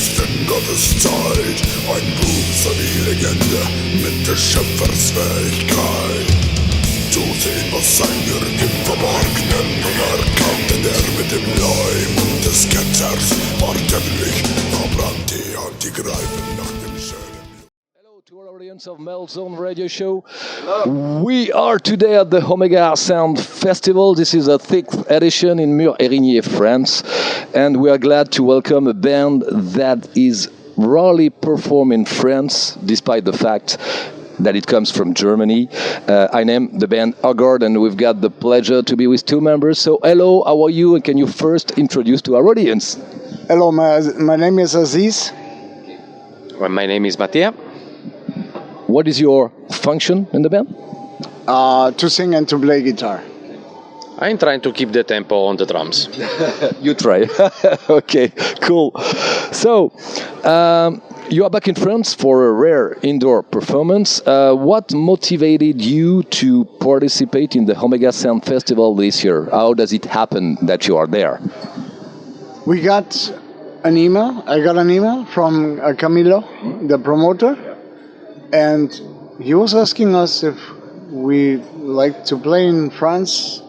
Westen Gottes Zeit, ein Buch für die Legende mit der Schöpfersfähigkeit. Zu sehen, was sein Wirk im Verborgenen und erkannte der mit dem Leim des Ketzers ordentlich verbrannte und die greifen nach dem schönen. Hello to our audience of Metal Zone Radio Show. Hello. We are today at the Omega Sound Festival. This is a 6th edition in MURS ERIGNE, France, and we are glad to welcome a band that is rarely performed in France, despite the fact that it comes from Germany. I name the band HAGGARD, and we've got the pleasure to be with two members. So, hello, how are you? And can you first introduce to our audience? Hello, my name is Asis. Well, my name is Batterie. What is your function in the band? To sing and to play guitar. I'm trying to keep the tempo on the drums. You try. Okay, cool. So, you are back in France for a rare indoor performance. What motivated you to participate in the Omega Sound Festival this year? How does it happen that you are there? We got an email. I got an email from Camilo, the promoter, and he was asking us if we like to play in France.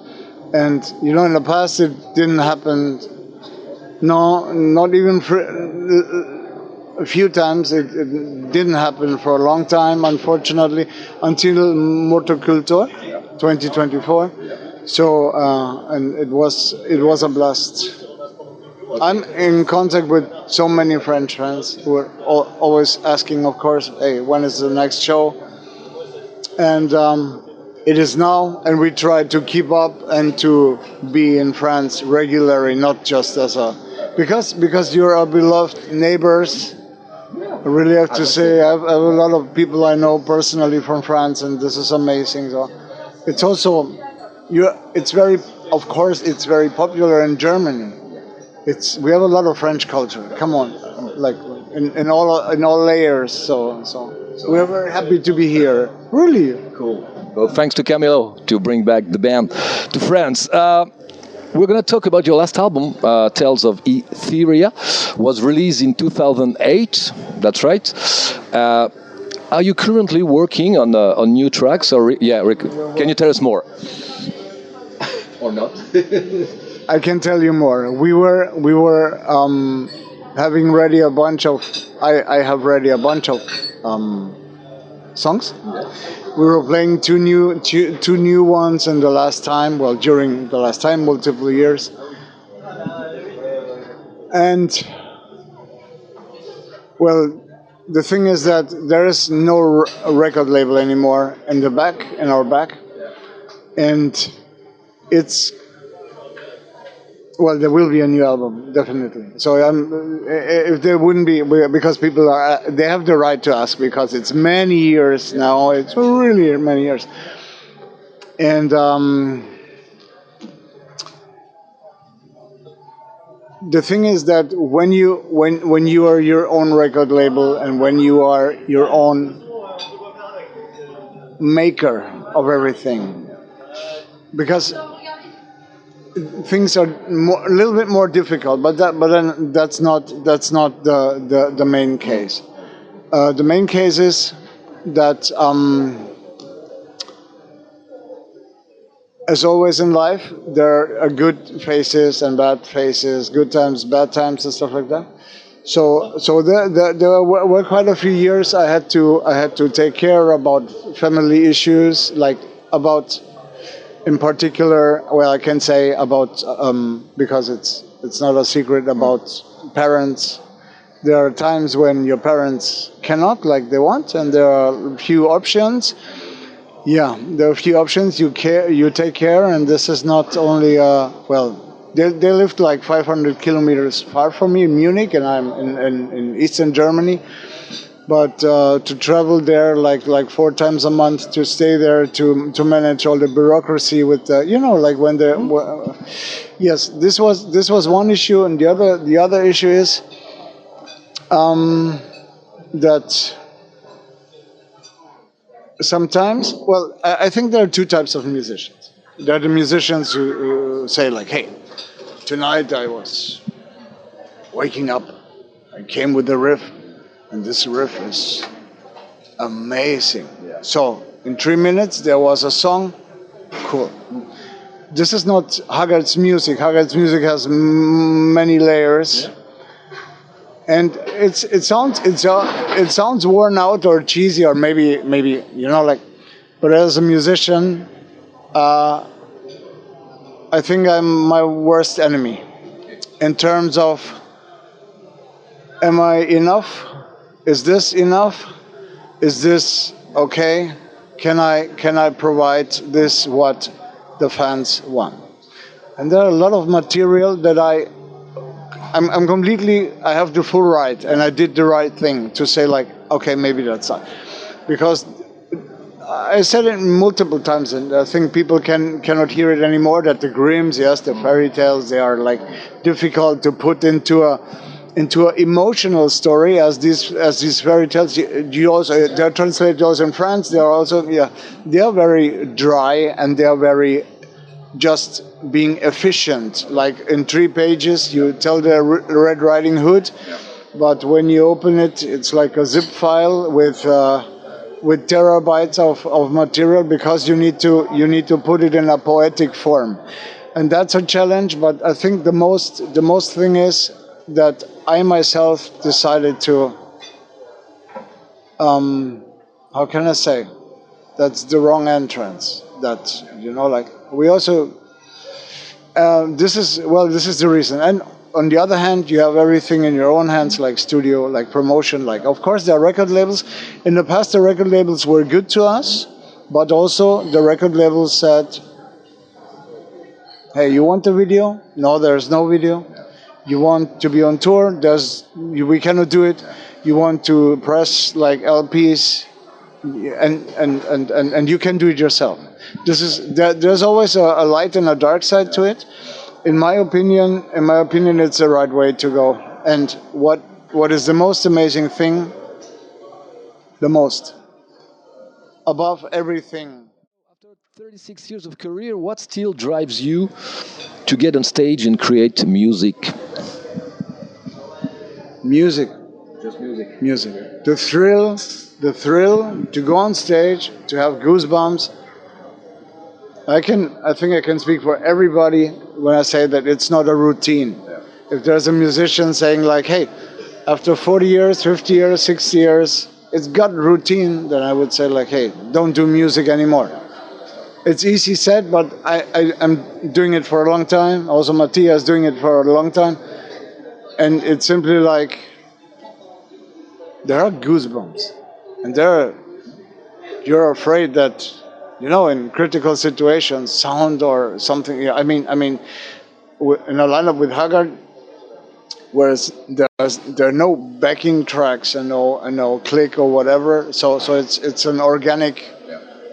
And you know, in the past it didn't happen. No, not even a few times. It didn't happen for a long time, unfortunately, until Motocultor 2024. So, and it was a blast. I'm in contact with so many French fans who are always asking, of course, hey, when is the next show? And it is now, and we try to keep up and to be in France regularly, not just as a... Because you're our beloved neighbors, I really have to say, I have a lot of people I know personally from France, and this is amazing. So it's also, it's very, of course, it's very popular in Germany. We have a lot of French culture. Come on, like in all layers. So we're very happy to be here. Really cool. Well, thanks to Camilo to bring back the band to France. We're going to talk about your last album, Tales of Etheria, was released in 2008. That's right. Are you currently working on new tracks? Or can you tell us more? Or not? I can tell you more. We were having ready a bunch of. I have ready a bunch of songs. We were playing two new ones in the last time. Well, during the last time, multiple years, and well, the thing is that there is no record label anymore in our back, and it's. Well, there will be a new album, definitely. So if there wouldn't be, because people they have the right to ask, because it's many years now. It's really many years, and the thing is that when you are your own record label and when you are your own maker of everything, because things are a little bit more difficult, but then that's not the main case. The main case is that, as always in life, there are good phases and bad phases, good times, bad times, and stuff like that. So there were quite a few years I had to take care about family issues, like about. In particular, well, I can say about, because it's not a secret, about parents. There are times when your parents cannot like they want, and there are few options. Yeah, there are few options. You take care, and this is not only, they lived like 500 kilometers far from me in Munich, and I'm in Eastern Germany. But to travel there like 4 times a month, to stay there, to manage all the bureaucracy with like when yes, this was one issue, and the other issue is that sometimes, well, I think there are two types of musicians. There are the musicians who say like, hey, tonight I was waking up. I came with the riff, and this riff is amazing. Yeah. So in 3 minutes there was a song. Cool. This is not Haggard's music. Haggard's music has many layers. Yeah. And it sounds worn out or cheesy or maybe like, but as a musician, I think I'm my worst enemy in terms of, am I enough? Is this enough? Is this okay? Can I provide this what the fans want? And there are a lot of material that I'm completely, I have the full right, and I did the right thing to say like, okay, maybe that's not. Because I said it multiple times, and I think people cannot hear it anymore, that the Grimms, yes, the fairy tales, they are like difficult to put into a emotional story as these fairy tales. You also, they're translated also in France, they are also, they are very dry, and they are very just being efficient. Like in 3 pages, you tell the Red Riding Hood, but when you open it, it's like a zip file with terabytes of material, because you need to put it in a poetic form, and that's a challenge. But I think the most thing is that I myself decided to, how can I say, that's the wrong entrance. That, like, we also, this is the reason. And on the other hand, you have everything in your own hands, like studio, like promotion, like, of course there are record labels. In the past, the record labels were good to us, but also the record labels said, hey, you want a video? No, there's no video. You want to be on tour? We cannot do it. You want to press like LPs, and you can do it yourself. There's always a light and a dark side to it. In my opinion, it's the right way to go. And what is the most amazing thing? The most above everything. After 36 years of career, what still drives you to get on stage and create music? Music. Just music. Music. The thrill to go on stage, to have goosebumps. I think I can speak for everybody when I say that it's not a routine. Yeah. If there's a musician saying like, hey, after 40 years, 50 years, 60 years, it's got routine, then I would say like, hey, don't do music anymore. It's easy said, but I'm doing it for a long time. Also, Mattia is doing it for a long time. And it's simply like, there are goosebumps. And you're afraid that, in critical situations, sound or something. I mean, in a lineup with Haggard, whereas there are no backing tracks and no click or whatever. So it's an organic.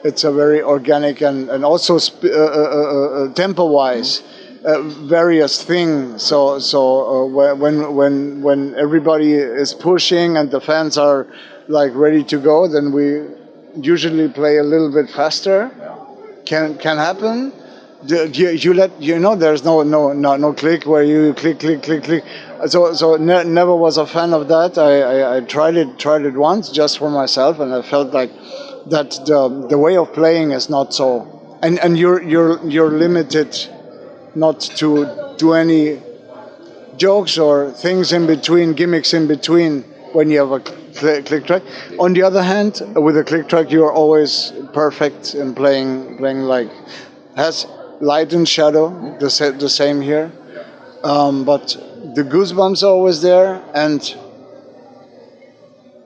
It's a very organic and also tempo-wise various thing. So when everybody is pushing and the fans are like ready to go, then we usually play a little bit faster. Can happen. There's no click where you click. So never was a fan of that. I tried it once just for myself, and I felt like that the way of playing is not so, and you're limited not to do any jokes or things in between, gimmicks in between when you have a click track. On the other hand, with a click track, you're always perfect in playing like, has light and shadow, the same here. But the goosebumps are always there, and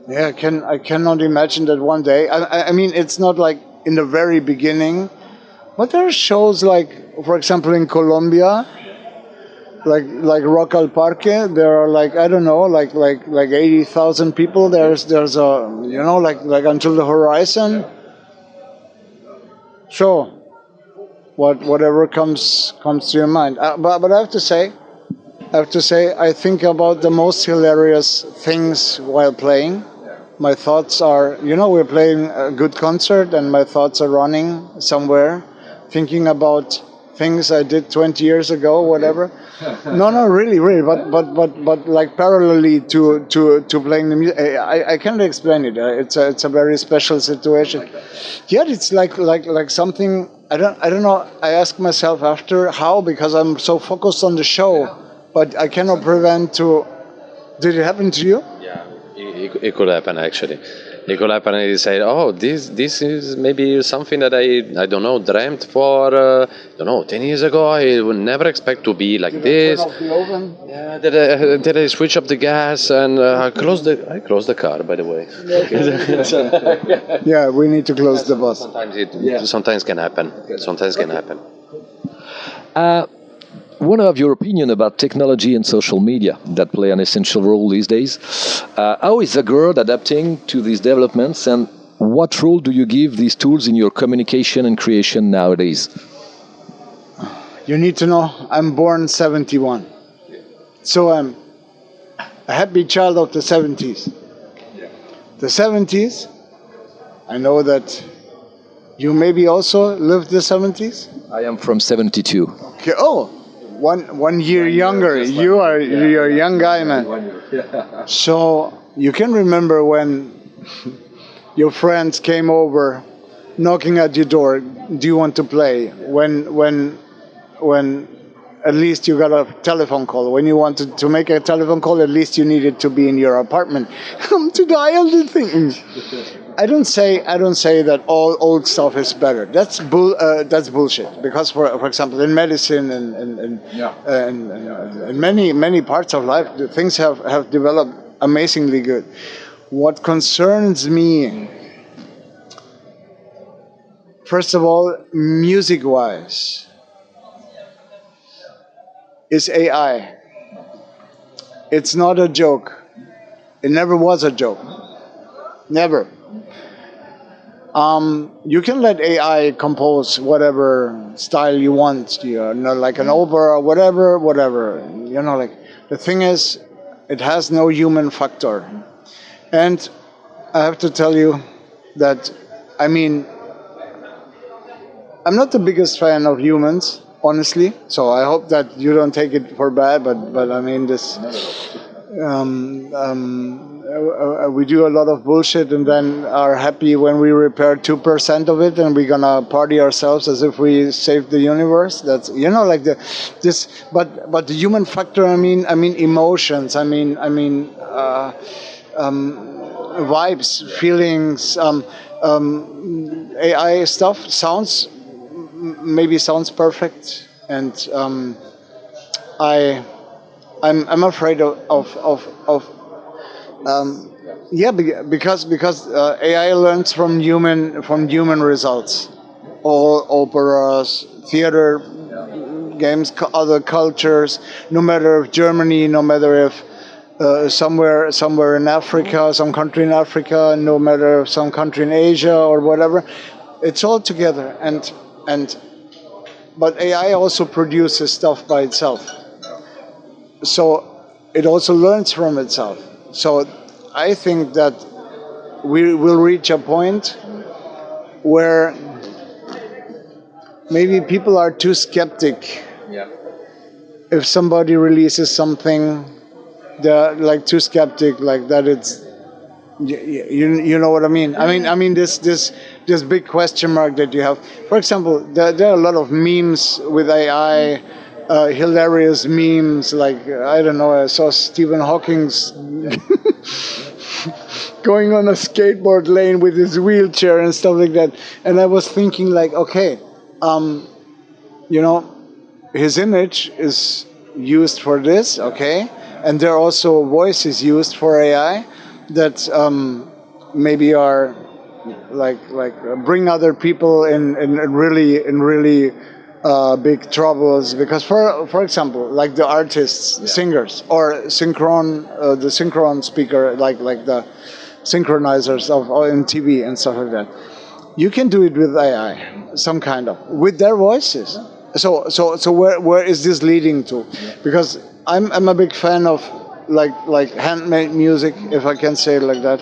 yeah, I cannot imagine that one day. I mean, it's not like in the very beginning, but there are shows like, for example, in Colombia, like Rock al Parque. There are like, I don't know, like 80,000 people. There's a like until the horizon. Sure, whatever comes to your mind. But I have to say, I think about the most hilarious things while playing. My thoughts are, we're playing a good concert, and my thoughts are running somewhere, thinking about things I did 20 years ago, whatever. No, really, but like parallelly to playing the music, I can't explain it. It's a very special situation. Yet it's like something I don't know. I ask myself after how, because I'm so focused on the show, but I cannot prevent to. Did it happen to you? Yeah, it could happen actually. It could happen and you say, oh, this is maybe something that I don't know, dreamt for, don't know, 10 years ago. I would never expect to be like this. Turn off the oven? Yeah, did I switch up the gas and I closed the car, by the way. Yeah, we need to close the bus. Sometimes can happen. Sometimes can happen. Want to have your opinion about technology and social media that play an essential role these days. How is HAGGARD adapting to these developments, and what role do you give these tools in your communication and creation nowadays? You need to know, I'm born 71. So I'm a happy child of the 70s. The 70s, I know that you maybe also lived the 70s? I am from 72. Okay, oh! One year younger. You're a young guy, man. So you can remember when your friends came over, knocking at your door. Do you want to play? When at least you got a telephone call. When you wanted to make a telephone call, at least you needed to be in your apartment. To dial the thing. I don't say that all old stuff is better. That's bullshit. Because for example, in medicine and many parts of life, the things have developed amazingly good. What concerns me, first of all, music-wise, is AI. It's not a joke. It never was a joke. Never. You can let AI compose whatever style you want, like an opera, whatever. Like the thing is, it has no human factor. And I have to tell you that, I'm not the biggest fan of humans, honestly. So I hope that you don't take it for bad, but I mean this. We do a lot of bullshit and then are happy when we repair 2% of it, and we're gonna party ourselves as if we saved the universe. That's like but the human factor. I mean emotions. Vibes, feelings. AI stuff sounds perfect, and I'm afraid because AI learns from human results. All operas, theater, games, other cultures. No matter if Germany, no matter if somewhere in Africa, some country in Africa, no matter if some country in Asia or whatever, it's all together. But AI also produces stuff by itself. So it also learns from itself. So I think that we will reach a point where maybe people are too skeptic. If somebody releases something, they're like too skeptic, like that it's, you know what I mean? I mean this big question mark that you have. For example, there are a lot of memes with AI. Hilarious memes, like, I don't know, I saw Stephen Hawking's going on a skateboard lane with his wheelchair and stuff like that. And I was thinking, like, okay, his image is used for this, okay? And there are also voices used for AI that maybe are like bring other people in really big troubles, because for example, like the artists, singers, or the synchron speaker, like the synchronizers in TV and stuff like that. You can do it with AI, some kind of, with their voices. So where is this leading to? Because I'm a big fan of like handmade music, if I can say it like that.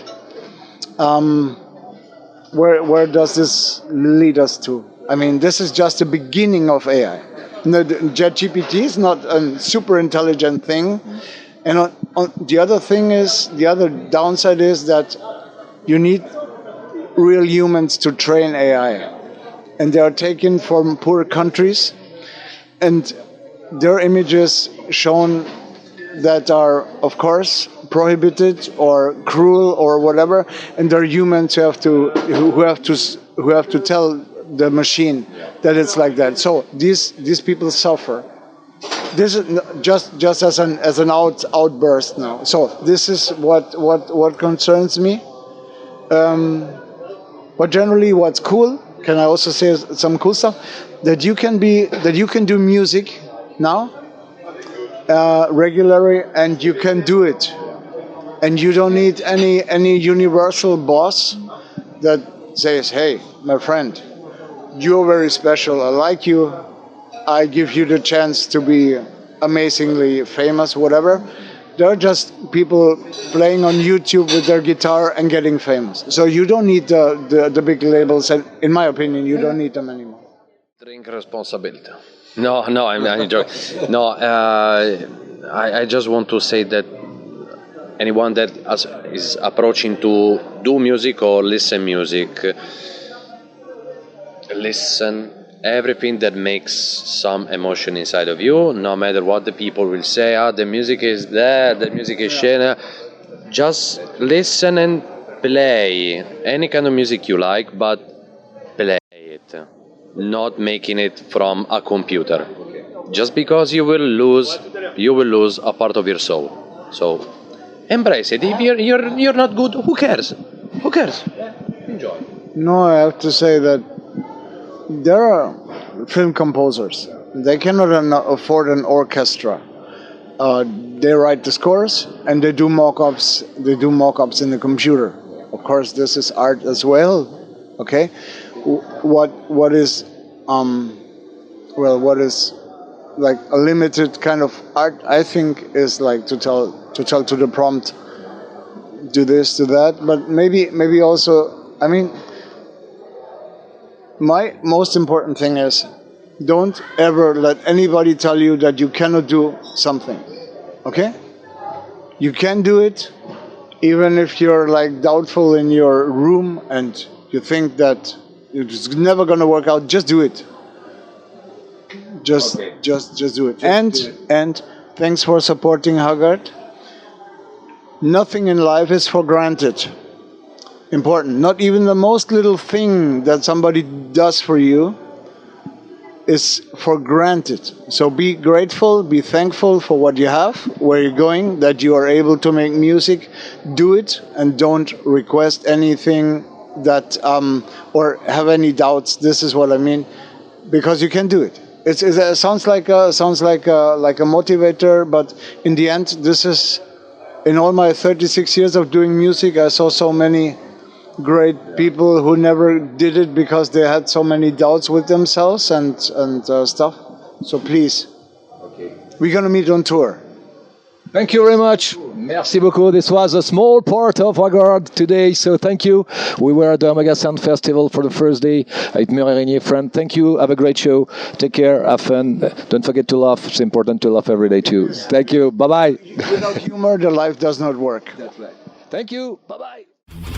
Where does this lead us to? I mean, this is just the beginning of AI. No, ChatGPT is not a super intelligent thing. And on the other thing is, the other downside is that you need real humans to train AI. And they are taken from poor countries, and their images shown that are, of course, prohibited or cruel or whatever, and they're humans who have to tell the machine that it's like that. So these people suffer. This is just as an outburst now. So this is what concerns me. But generally, what's cool? Can I also say some cool stuff? That you can do music now regularly, and you can do it, and you don't need any universal boss that says, "Hey, my friend, you're very special. I like you. I give you the chance to be amazingly famous, whatever." There are just people playing on YouTube with their guitar and getting famous. So you don't need the big labels, and in my opinion, you don't need them anymore. Drink responsibility. No, I'm joking. No, I just want to say that anyone that is approaching to do music or listen music, listen everything that makes some emotion inside of you, no matter what the people will say. The music is there, the music is share. Just listen and play any kind of music you like, but play it, not making it from a computer. Just because you will lose a part of your soul. So embrace it. If you're not good, who cares? Who cares? Enjoy. No, I have to say that there are film composers. They cannot afford an orchestra. They write the scores and they do mock-ups. They do mock-ups in the computer. Of course, this is art as well. Okay, what is like a limited kind of art? I think is like to tell to the prompt, do this, do that. But maybe also, I mean. My most important thing is, don't ever let anybody tell you that you cannot do something, okay? You can do it, even if you're like doubtful in your room and you think that it's never gonna work out, just do it. Just do it. And thanks for supporting HAGGARD. Nothing in life is for granted. Important. Not even the most little thing that somebody does for you is for granted. So be grateful, be thankful for what you have, where you're going, that you are able to make music. Do it, and don't request anything that or have any doubts. This is what I mean, because you can do it. It sounds like a motivator, but in the end, this is, in all my 36 years of doing music, I saw so many great people who never did it because they had so many doubts with themselves and stuff. So please, we're gonna meet on tour. Thank you very much. Merci beaucoup. This was a small part of HAGGARD today, so thank you. We were at the Omega Sound Festival for the first day at MURS ERIGNE, friend. Thank you. Have a great show. Take care. Have fun. Don't forget to laugh. It's important to laugh every day too. Thank you. Bye-bye. Without humor, the life does not work. That's right. Thank you. Bye-bye.